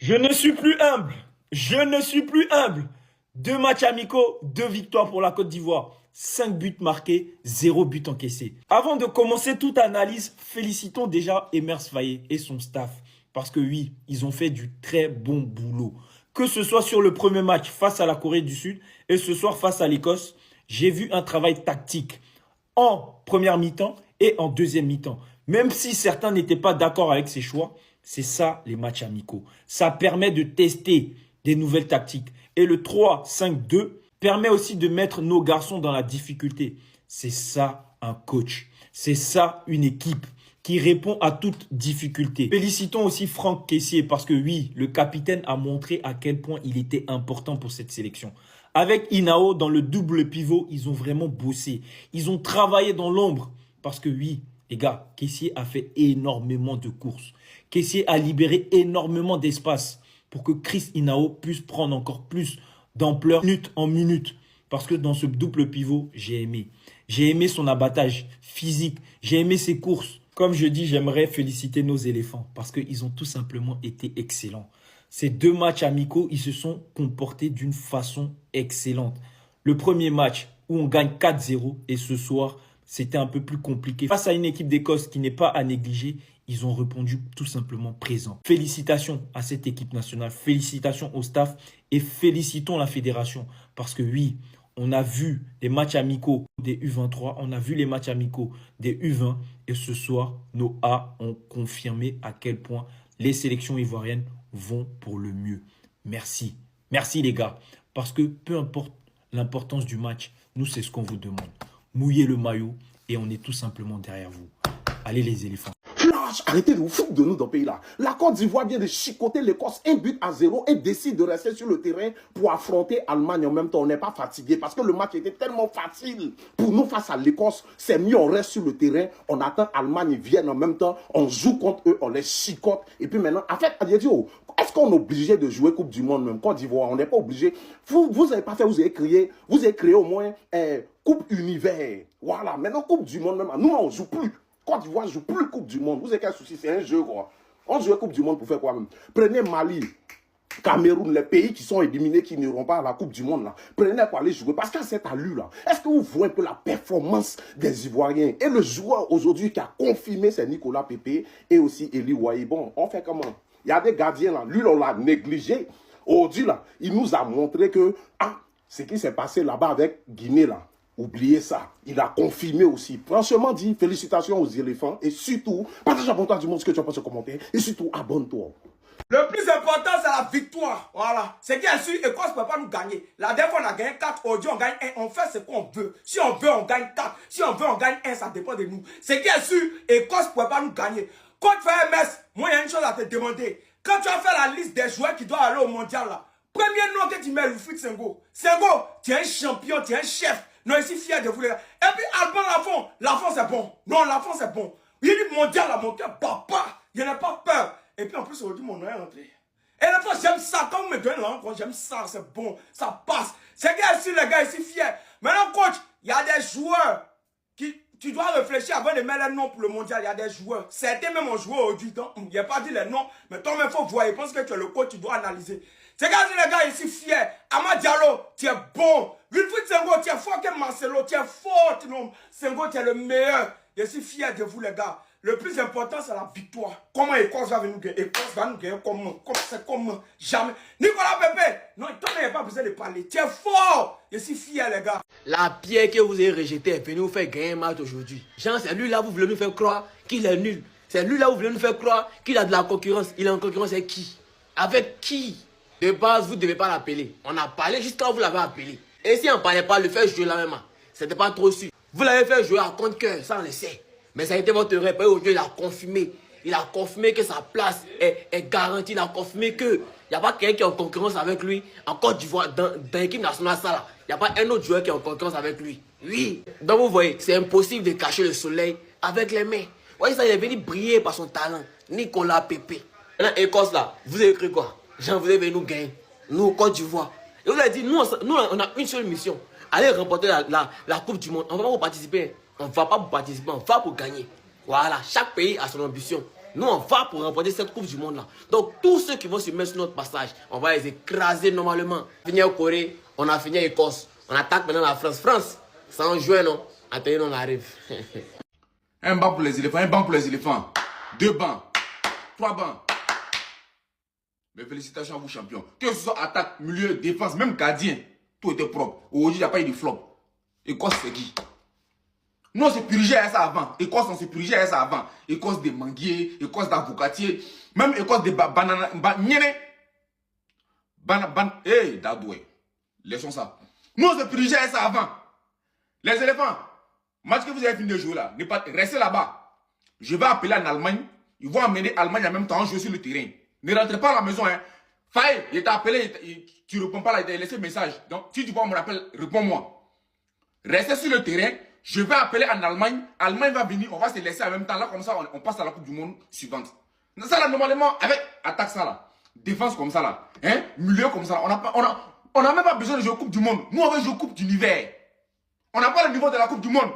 Je ne suis plus humble. Je ne suis plus humble. 2 matchs amicaux, 2 victoires pour la Côte d'Ivoire. 5 buts marqués, 0 but encaissé. Avant de commencer toute analyse, félicitons déjà Emers Faé et son staff. Parce que oui, ils ont fait du très bon boulot. Que ce soit sur le premier match face à la Corée du Sud et ce soir face à l'Écosse, j'ai vu un travail tactique en première mi-temps et en deuxième mi-temps. Même si certains n'étaient pas d'accord avec ces choix, c'est ça les matchs amicaux. Ça permet de tester des nouvelles tactiques. Et le 3-5-2 permet aussi de mettre nos garçons dans la difficulté. C'est ça un coach. C'est ça une équipe qui répond à toute difficulté. Félicitons aussi Franck Kessié parce que oui, le capitaine a montré à quel point il était important pour cette sélection. Avec Inao dans le double pivot, ils ont vraiment bossé. Ils ont travaillé dans l'ombre parce que oui, les gars, Kessié a fait énormément de courses. Kessié a libéré énormément d'espace pour que Chris Inao puisse prendre encore plus d'ampleur minute en minute. Parce que dans ce double pivot, j'ai aimé. J'ai aimé son abattage physique. J'ai aimé ses courses. Comme je dis, j'aimerais féliciter nos éléphants parce qu'ils ont tout simplement été excellents. Ces 2 matchs amicaux, ils se sont comportés d'une façon excellente. Le premier match où on gagne 4-0 et ce soir, c'était un peu plus compliqué. Face à une équipe d'Écosse qui n'est pas à négliger, ils ont répondu tout simplement présent. Félicitations à cette équipe nationale, félicitations au staff et félicitons la fédération. Parce que oui, on a vu les matchs amicaux des U23, on a vu les matchs amicaux des U20 et ce soir, nos A ont confirmé à quel point les sélections ivoiriennes vont pour le mieux. Merci. Merci les gars. Parce que peu importe l'importance du match, nous c'est ce qu'on vous demande. Mouillez le maillot et on est tout simplement derrière vous. Allez les éléphants. Flash, arrêtez de vous foutre de nous dans ce pays-là. La Côte d'Ivoire vient de chicoter l'Écosse 1-0 et décide de rester sur le terrain pour affronter l'Allemagne en même temps. On n'est pas fatigué parce que le match était tellement facile. Pour nous, face à l'Écosse, c'est mieux, on reste sur le terrain, on attend l'Allemagne vienne en même temps, on joue contre eux, on les chicote. Et puis maintenant, en fait, est-ce qu'on est obligé de jouer Coupe du Monde même, Côte d'Ivoire? On n'est pas obligé. Vous n'avez pas fait, vous avez créé au moins Coupe Univers. Voilà, maintenant Coupe du Monde même. Nous, on ne joue plus. Côte d'Ivoire ne joue plus Coupe du Monde. Vous avez quel souci? C'est un jeu, quoi. On joue Coupe du Monde pour faire quoi même? Prenez Mali, Cameroun, les pays qui sont éliminés, qui n'iront pas à la Coupe du Monde, là. Prenez pour aller jouer. Parce qu'à cette allure-là, est-ce que vous voyez un peu la performance des Ivoiriens? Et le joueur aujourd'hui qui a confirmé, c'est Nicolas Pepe et aussi Eli Wahi. Bon, on fait comment? Il y a des gardiens là. Lui, on l'a négligé. Aujourd'hui, là, il nous a montré que, ce qui s'est passé là-bas avec Guinée, là. Oubliez ça. Il a confirmé aussi. Franchement dit, félicitations aux éléphants. Et surtout, partage à du monde ce que tu as pensé commenter. Et surtout, abonne-toi. Le plus important, c'est la victoire. Voilà. C'est qu'il y a su, Écosse ne peut pas nous gagner. La dernière fois, on a gagné 4. Aujourd'hui, on gagne 1. On fait ce qu'on veut. Si on veut, on gagne 4. Si on veut, on gagne 1. Ça dépend de nous. C'est qu'il y a su, Écosse ne peut pas nous gagner. Quand tu fais MS, moi, il y a une chose à te demander. Quand tu as fait la liste des joueurs qui doivent aller au mondial, là, premier nom que tu mets, Wilfried Senghor. Senghor, tu es un champion, tu es un chef. Non, je suis fier de vous, les gars. Et puis, Alban Lafont, c'est bon. Non, Lafont, c'est bon. Il dit mondial, là, mon cœur, papa. Il n'a pas peur. Et puis, en plus, aujourd'hui, mon nom est rentré. Et la fois, j'aime ça. Quand vous me donnez l'encore, j'aime ça. C'est bon. Ça passe. C'est que ici, les gars, ici, fiers. Maintenant, coach, il y a des joueurs qui. Tu dois réfléchir avant de mettre les noms pour le mondial. Il y a des joueurs. Certains même ont joué aujourd'hui. Il n'y a pas dit les noms. Mais toi, il faut voir. Je pense que tu es le coach, tu dois analyser. C'est quand les gars ici fiers. Amad Diallo, tu es bon. Wilfried Senghor, tu es fort que Marcelo. Tu es fort. Senghor, tu es le meilleur. Je suis fier de vous, les gars. Le plus important, c'est la victoire. Comment Écosse va nous gagner? Écosse va nous gagner comment? C'est comment? Jamais. Nicolas Pepe, non, toi, il n'y a pas besoin de parler. Tu es fort. Je suis fier, les gars. La pierre que vous avez rejetée est venue vous faire gagner un match aujourd'hui. Jean, c'est lui là, vous voulez nous faire croire qu'il est nul. C'est lui là, vous voulez nous faire croire qu'il a de la concurrence. Il est en concurrence avec qui? Avec qui? De base, vous ne devez pas l'appeler. On a parlé juste quand vous l'avez appelé. Et si on ne parlait pas, le faire jouer là même, c'était pas trop sûr. Vous l'avez fait jouer à contre-cœur, ça on le sait. Mais ça a été votre rêve. Aujourd'hui, il a confirmé. Il a confirmé que sa place est garantie. Il a confirmé qu'il n'y a pas quelqu'un qui est en concurrence avec lui en Côte d'Ivoire, dans l'équipe nationale, ça là. Il n'y a pas un autre joueur qui est en concurrence avec lui. Oui. Donc vous voyez, c'est impossible de cacher le soleil avec les mains. Vous voyez ça, il est venu briller par son talent. Nicolas Pepe. Maintenant, Écosse là, vous avez cru quoi? Jean, vous avez venu nous gagner. Nous, Côte d'Ivoire. Et vous avez dit, nous, on a une seule mission. Allez remporter la Coupe du Monde. On ne va pas vous participer. On ne va pas vous participer. On va pour gagner. Voilà. Chaque pays a son ambition. Nous, on va pour remporter cette Coupe du Monde-là. Donc, tous ceux qui vont se mettre sur notre passage, on va les écraser normalement. Fini au Corée, on a fini à Écosse. On attaque maintenant la France. France, ça en joue, non? Attendez, on arrive. Un banc pour les éléphants, un banc pour les éléphants. 2 bancs, 3 bancs. Mais félicitations à vous, champions. Que ce soit attaque, milieu, défense, même gardien, tout était propre. Aujourd'hui, il n'y a pas eu de flop. Écosse, c'est qui? Nous, on s'est purgé à ça avant. Écosse, on s'est purgé à ça avant. Écosse des manguiers, Écosse d'avocatiers, même Écosse des bananes. Hey, Dadoué. Laissons ça. Nous, on s'est purgé à ça avant. Les éléphants, match que vous avez fini de jouer là, restez là-bas. Je vais appeler en Allemagne. Ils vont amener l'Allemagne en même temps jouer sur le terrain. Ne rentrez pas à la maison, hein. Faye, il t'a appelé, tu ne réponds pas là, il t'a laissé un message. Donc, si tu vois mon appel, réponds-moi. Restez sur le terrain. Je vais appeler en Allemagne. Allemagne va venir, on va se laisser en même temps. Là, comme ça, on passe à la Coupe du Monde suivante. Ça, là, normalement, avec attaque ça, là. Défense comme ça, là. Hein? Milieu comme ça. On n'a même pas besoin de jouer Coupe du Monde. Nous, on veut jouer Coupe d'univers. On n'a pas le niveau de la Coupe du Monde.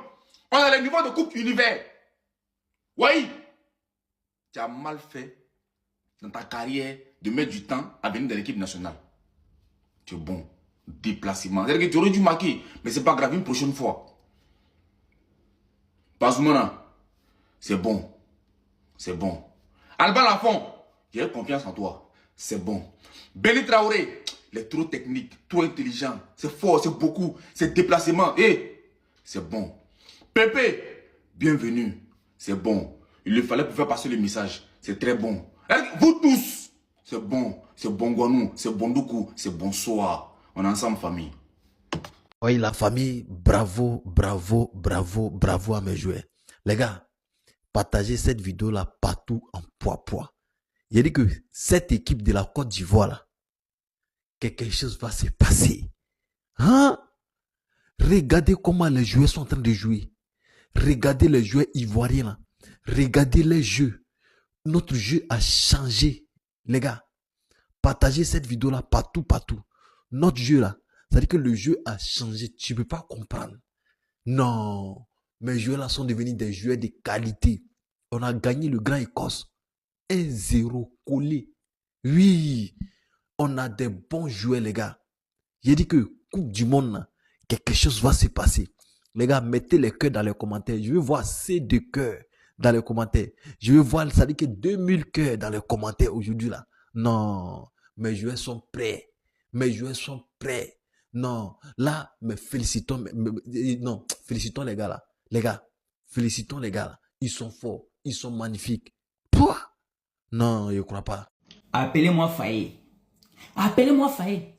On a le niveau de Coupe univers. Oui. Tu as mal fait dans ta carrière de mettre du temps à venir de l'équipe nationale. Tu es bon. Déplacement. C'est-à-dire que tu aurais dû marquer. Mais c'est pas grave, une prochaine fois. Bazoumana, c'est bon. C'est bon. Alban Lafont, j'ai confiance en toi. C'est bon. Béli Traoré, il est trop technique, trop intelligent. C'est fort, c'est beaucoup. C'est déplacement. Et c'est bon. Pépé, bienvenue. C'est bon. Il lui fallait pour faire passer le message. C'est très bon. Vous tous, c'est bon. C'est bon Gouanou, c'est bon Doukou, c'est bonsoir. On est ensemble, famille. Oui, la famille, bravo, bravo, bravo, bravo à mes joueurs. Les gars, partagez cette vidéo-là partout en poids. Il a dit que cette équipe de la Côte d'Ivoire, là, quelque chose va se passer. Hein? Regardez comment les joueurs sont en train de jouer. Regardez les joueurs ivoiriens, là. Regardez les jeux. Notre jeu a changé. Les gars, partagez cette vidéo-là partout. Notre jeu, là, c'est-à-dire que le jeu a changé. Tu ne peux pas comprendre. Non. Mes joueurs là sont devenus des joueurs de qualité. On a gagné le Grand Écosse. 1-0 collé. Oui. On a des bons joueurs, les gars. J'ai dit que Coupe du Monde, là, quelque chose va se passer. Les gars, mettez les cœurs dans les commentaires. Je veux voir ces 2 cœurs dans les commentaires. Je veux voir, ça dit que 2000 cœurs dans les commentaires aujourd'hui, là. Non. Mes joueurs sont prêts. Mes joueurs sont prêts. Non, là, mais félicitons, non, félicitons les gars là. Les gars, félicitons les gars là. Ils sont forts, ils sont magnifiques. Pouah! Non, je ne crois pas. Appelez-moi Faye. Appelez-moi Faye.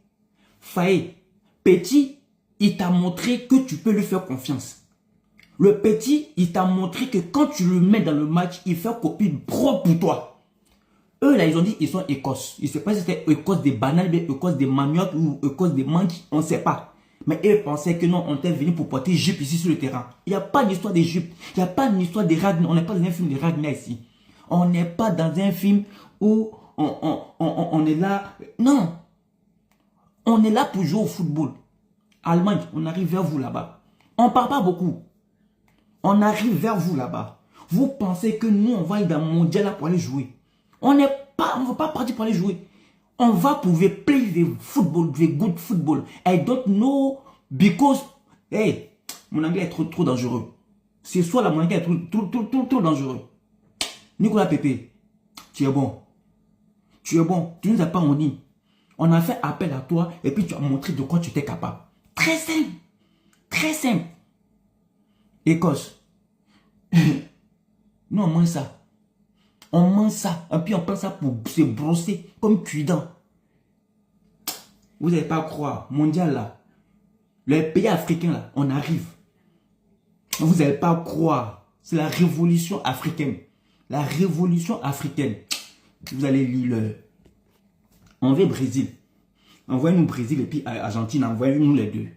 Faye, petit, il t'a montré que tu peux lui faire confiance. Le petit, il t'a montré que quand tu le mets dans le match, il fait copie propre pour toi. Eux, là, ils ont dit qu'ils sont Écosse. Je ne sais pas si c'était Écosse des bananes, Écosse des maniocs ou Écosse des mangues. On ne sait pas. Mais eux pensaient que non, on était venu pour porter jupe ici sur le terrain. Il n'y a pas d'histoire de jupe. Il n'y a pas d'histoire de Ragnar. On n'est pas dans un film de Ragnar ici. On n'est pas dans un film où on est là. Non. On est là pour jouer au football. Allemagne, on arrive vers vous là-bas. On ne parle pas beaucoup. On arrive vers vous là-bas. Vous pensez que nous, on va aller dans le mondial là pour aller jouer. On ne va pas partir pour aller jouer. On va pour play the football, the good football. I don't know because, hey, mon anglais est trop dangereux. C'est soit là, mon anglais est trop dangereux. Nicolas Pépé, tu es bon. Tu es bon. Tu ne nous as pas honni. On a fait appel à toi et puis tu as montré de quoi tu étais capable. Très simple. Très simple. Écosse. Nous, on mange ça. On mange ça. Et puis on prend ça pour se brosser comme cuidant. Vous n'allez pas croire. Mondial là. Les pays africains là. On arrive. Vous n'allez pas croire. C'est la révolution africaine. La révolution africaine. Vous allez lire le... On veut Brésil. Envoyez-nous Brésil et puis Argentine. Envoyez-nous les deux.